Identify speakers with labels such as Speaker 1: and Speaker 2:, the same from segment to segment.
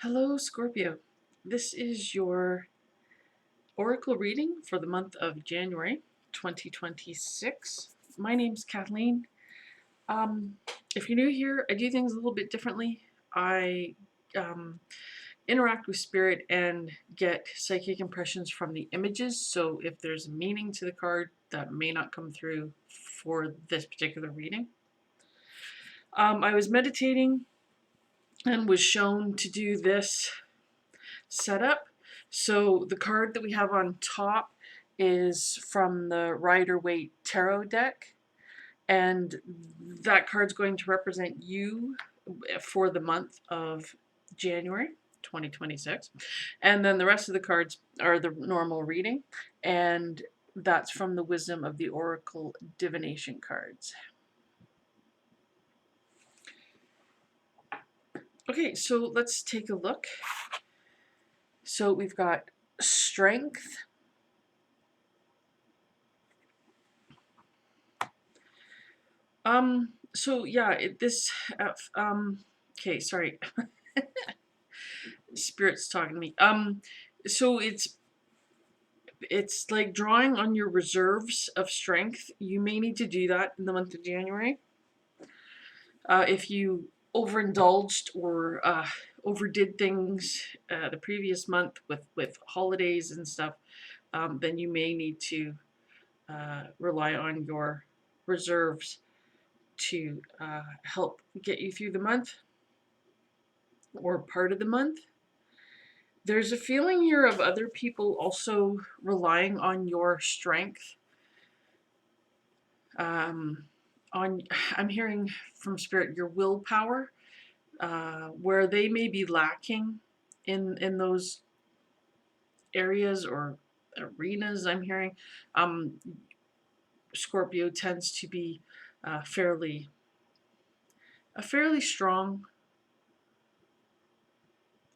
Speaker 1: Hello, Scorpio. This is your oracle reading for the month of January 2026. My name's Kathleen. Um, if you're new here, I do things a little bit differently. I interact with spirit and get psychic impressions from the images. So if there's a meaning to the card, that may not come through for this particular reading. I was meditating and was shown to do this setup. So the card that we have on top is from the Waite tarot deck, and that card's going to represent you for the month of January 2026. And then the rest of the cards are the normal reading, and that's from the Wisdom of the Oracle Divination cards. Okay, so let's take a look. So we've got strength. So yeah, okay, sorry. Spirit's talking to me. So it's like drawing on your reserves of strength. You may need to do that in the month of January. If you overindulged or overdid things the previous month with holidays and stuff, then you may need to rely on your reserves to help get you through the month or part of the month. There's a feeling here of other people also relying on your strength. I'm hearing from spirit your willpower, where they may be lacking in those areas or arenas. I'm hearing Scorpio tends to be a fairly strong,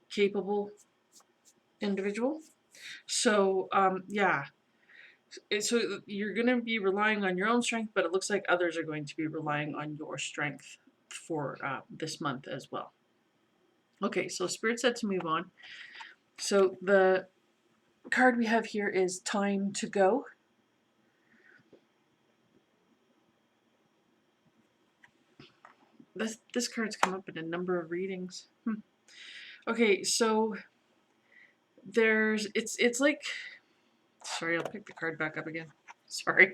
Speaker 1: capable individual. So yeah, so you're going to be relying on your own strength, but it looks like others are going to be relying on your strength for this month as well. Okay, so Spirit said to move on. So the card we have here is Time to Go. This card's come up in a number of readings. Okay, so it's like, sorry, I'll pick the card back up again. Sorry.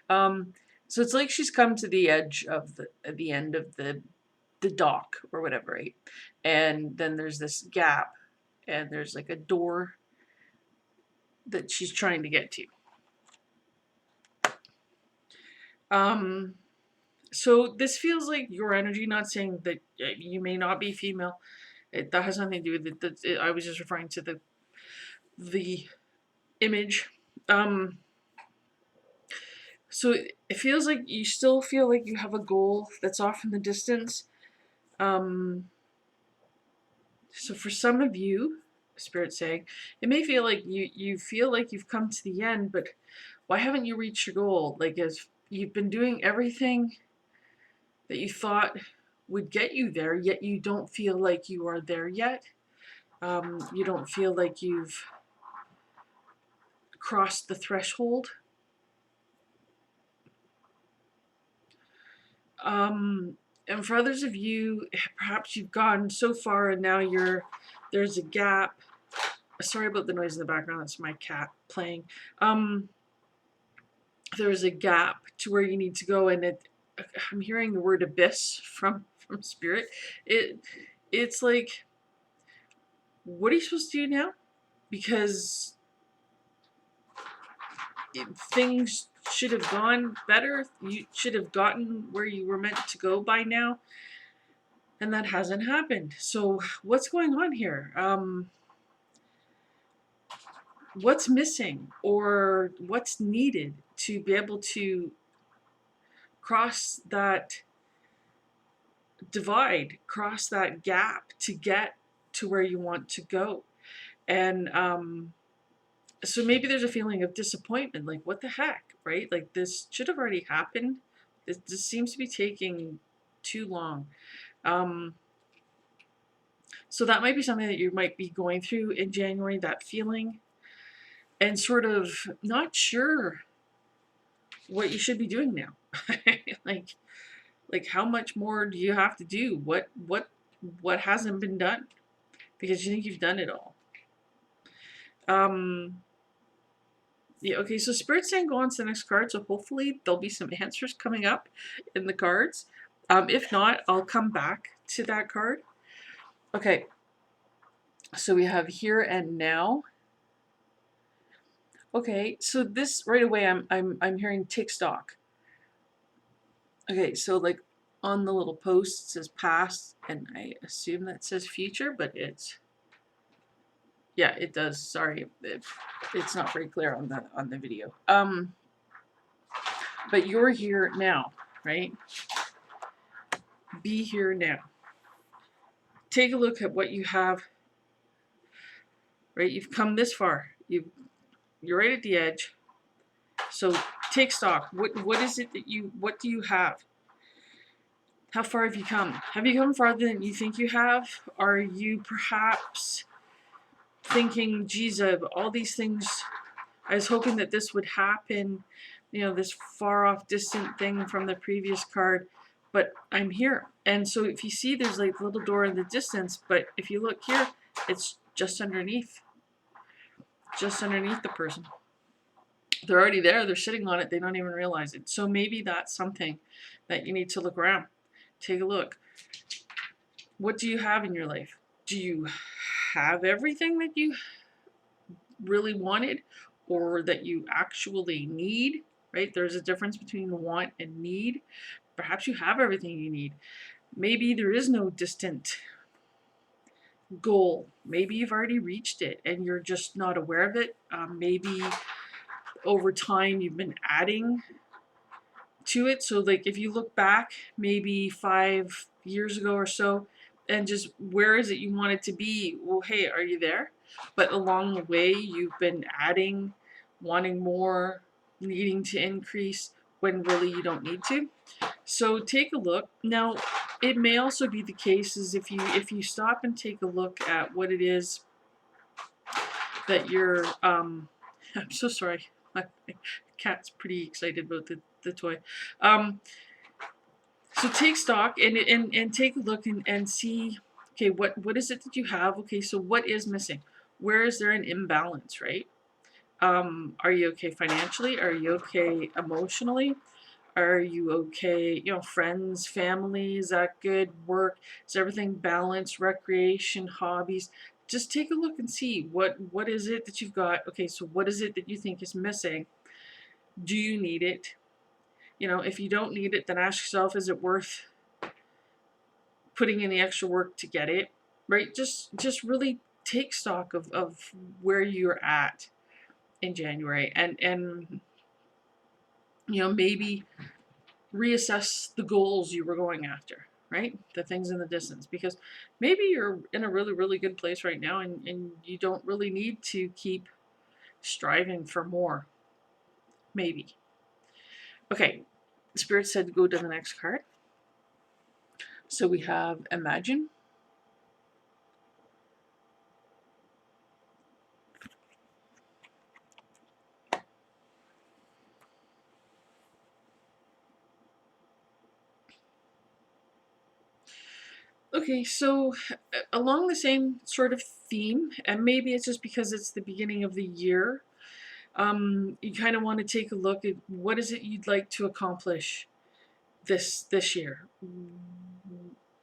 Speaker 1: So it's like she's come to the edge of the end of the dock or whatever, right? And then there's this gap, and there's like a door that she's trying to get to. So this feels like your energy, not saying that you may not be female. That has nothing to do with it. I was just referring to the image. So it feels like you still feel like you have a goal that's off in the distance. So for some of you, Spirit's saying, it may feel like you feel like you've come to the end, but why haven't you reached your goal? Like, as you've been doing everything that you thought would get you there, yet you don't feel like you are there yet. You don't feel like you've crossed the threshold. And for others of you, perhaps you've gone so far and now there's a gap. Sorry about the noise in the background, that's my cat playing. There's a gap to where you need to go, and I'm hearing the word abyss from Spirit. It's like, what are you supposed to do now? Because things should have gone better. You should have gotten where you were meant to go by now, and that hasn't happened. So what's going on here? What's missing, or what's needed to be able to cross that divide, cross that gap to get to where you want to go? And so maybe there's a feeling of disappointment, like, what the heck, right? Like, this should have already happened. This seems to be taking too long. So that might be something that you might be going through in January, that feeling, and sort of not sure what you should be doing now. like how much more do you have to do? What hasn't been done? Because you think you've done it all. Yeah, okay, so Spirit's saying go on to the next card, so hopefully there'll be some answers coming up in the cards. If not, I'll come back to that card. Okay, so we have here and now. Okay, so this right away I'm hearing take stock. Okay, so like on the little post it says past, and I assume that says future, but it's, yeah, it does. Sorry, it's not very clear on the video. But you're here now, right? Be here now. Take a look at what you have. Right, you've come this far. You're right at the edge. So take stock. What is it that what do you have? How far have you come? Have you come farther than you think you have? Are you perhaps thinking, geez, all these things, I was hoping that this would happen, you know, this far off distant thing from the previous card, but I'm here. And so if you see there's like a little door in the distance, but if you look here, it's just underneath the person. They're already there, they're sitting on it, they don't even realize it. So maybe that's something that you need to look around. Take a look. What do you have in your life? Do you have everything that you really wanted or that you actually need? Right? There's a difference between want and need. Perhaps you have everything you need. Maybe there is no distant goal. Maybe you've already reached it and you're just not aware of it. Maybe over time you've been adding to it. So like if you look back maybe 5 years ago or so, and just where is it you want it to be? Well, hey, are you there? But along the way you've been adding, wanting more, needing to increase when really you don't need to. So take a look. Now it may also be the case is if you stop and take a look at what it is that you're I'm so sorry. My cat's pretty excited about the toy. So take stock and take a look and see, okay, what is it that you have? Okay, so what is missing? Where is there an imbalance, right? Are you okay financially? Are you okay emotionally? Are you okay, you know, friends, family, is that good? Work, is everything balanced? Recreation, hobbies? Just take a look and see what is it that you've got. Okay, so what is it that you think is missing? Do you need it? You know, if you don't need it, then ask yourself, is it worth putting in the extra work to get it? Right? Just really take stock of where you're at in January and you know, maybe reassess the goals you were going after, right? The things in the distance, because maybe you're in a really, really good place right now and you don't really need to keep striving for more. Maybe. Okay, Spirit said go to the next card. So we have Imagine. Okay, so along the same sort of theme, and maybe it's just because it's the beginning of the year, you kind of want to take a look at what is it you'd like to accomplish this year.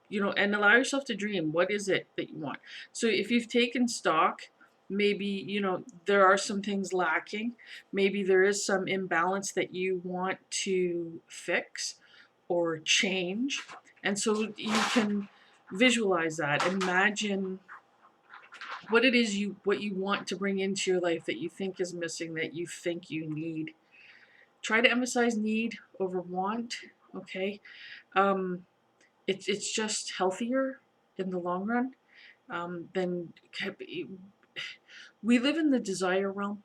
Speaker 1: You know, and allow yourself to dream. What is it that you want? So if you've taken stock, maybe, you know, there are some things lacking. Maybe there is some imbalance that you want to fix or change. And so you can visualize that. Imagine what it is what you want to bring into your life that you think is missing, that you think you need. Try to emphasize need over want, okay? It's just healthier in the long run than we live in the desire realm.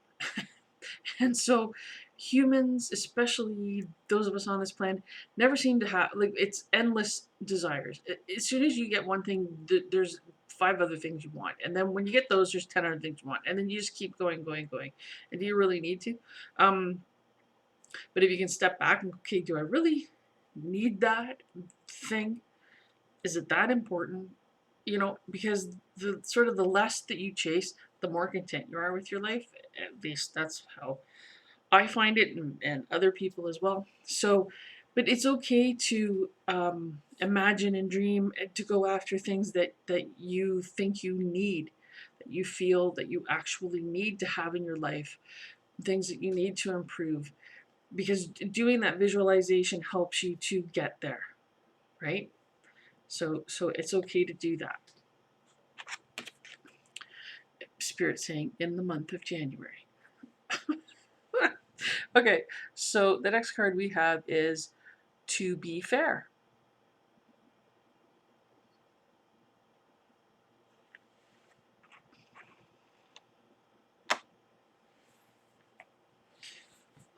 Speaker 1: And so humans, especially those of us on this planet, never seem to have, like, it's endless desires. As soon as you get one thing, there's 5 other things you want. And then when you get those, there's 10 other things you want. And then you just keep going. And do you really need to? But if you can step back and, okay, do I really need that thing? Is it that important? Because the sort of the less that you chase, the more content you are with your life. At least that's how I find it, and other people as well. So, but it's okay to imagine and dream and to go after things that you think you need, that you feel that you actually need to have in your life, things that you need to improve. Because doing that visualization helps you to get there, right? So it's okay to do that. Spirit saying in the month of January. Okay, so the next card we have is to be fair.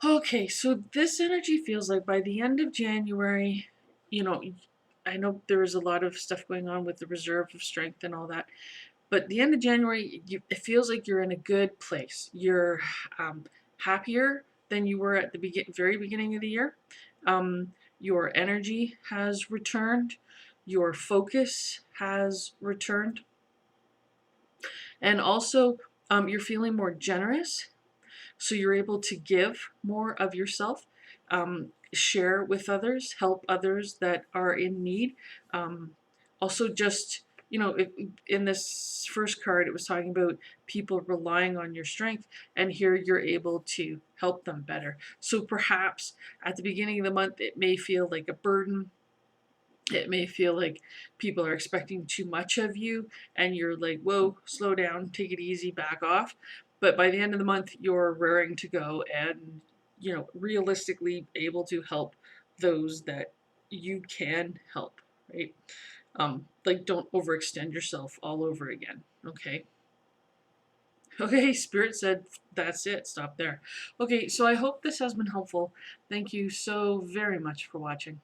Speaker 1: Okay, so this energy feels like by the end of January, you know, I know there is a lot of stuff going on with the reserve of strength and all that, but the end of January, it feels like you're in a good place. You're happier than you were at the very beginning of the year. Your energy has returned. Your focus has returned. And also, you're feeling more generous. So you're able to give more of yourself, share with others, help others that are in need. Also, just, in this first card, it was talking about people relying on your strength, and here you're able to help them better. So perhaps at the beginning of the month, it may feel like a burden. It may feel like people are expecting too much of you, and you're like, whoa, slow down, take it easy, back off. But by the end of the month, you're raring to go and, realistically able to help those that you can help, right? Like, don't overextend yourself all over again, okay? Okay, Spirit said that's it, stop there. Okay, so I hope this has been helpful. Thank you so very much for watching.